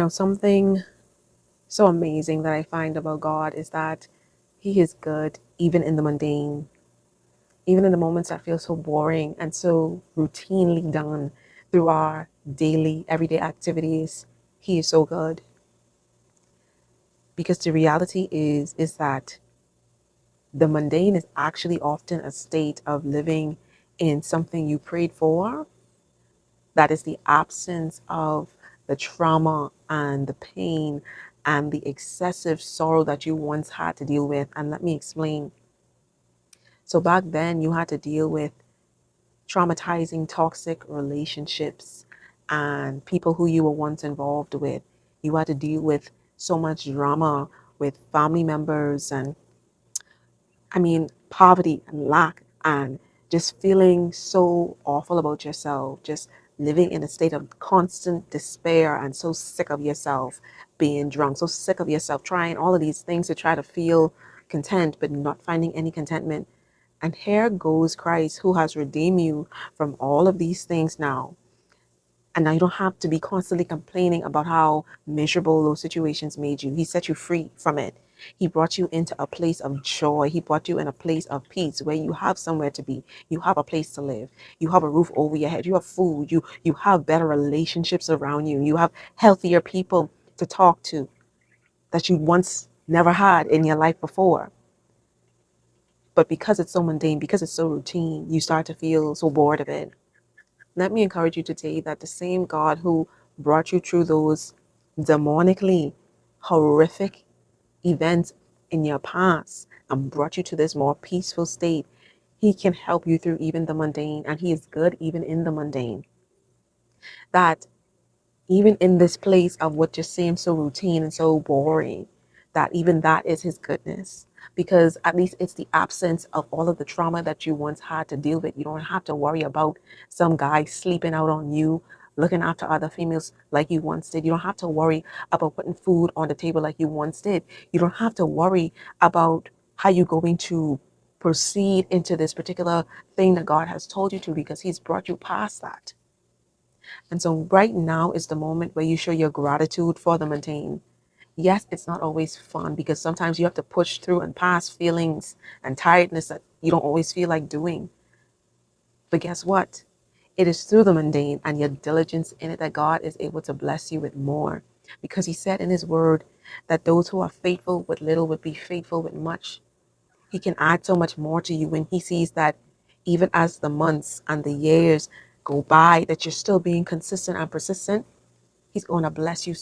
Something so amazing that I find about God is that He is good even in the mundane, even in the moments that feel so boring and so routinely done through our daily, everyday activities. He is so good because the reality is that the mundane is actually often a state of living in something you prayed for. That is the absence of the trauma and the pain and the excessive sorrow that you once had to deal with. And let me explain. So back then, you had to deal with traumatizing, toxic relationships and people who you were once involved with. You had to deal with so much drama with family members and poverty and lack and just feeling so awful about yourself, just living in a state of constant despair and so sick of yourself being drunk, so sick of yourself trying all of these things to try to feel content, but not finding any contentment. And here goes Christ, who has redeemed you from all of these things now. And now you don't have to be constantly complaining about how miserable those situations made you. He set you free from it. He brought you into a place of joy. He brought you in a place of peace where you have somewhere to be. You have a place to live. You have a roof over your head. You have food. You have better relationships around you. You have healthier people to talk to that you once never had in your life before. But because it's so mundane, because it's so routine, you start to feel so bored of it. Let me encourage you today that the same God who brought you through those demonically horrific events in your past and brought you to this more peaceful state, He can help you through even the mundane, and He is good even in the mundane. That even in this place of what just seems so routine and so boring, that even that is His goodness. Because at least it's the absence of all of the trauma that you once had to deal with. You don't have to worry about some guy sleeping out on you, looking after other females like you once did. You don't have to worry about putting food on the table like you once did. You don't have to worry about how you're going to proceed into this particular thing that God has told you to, because He's brought you past that. And so right now is the moment where you show your gratitude for the mundane. Yes, it's not always fun because sometimes you have to push through and pass feelings and tiredness that you don't always feel like doing. But guess what? It is through the mundane and your diligence in it that God is able to bless you with more. Because He said in His word that those who are faithful with little would be faithful with much. He can add so much more to you when He sees that even as the months and the years go by, that you're still being consistent and persistent. He's going to bless you so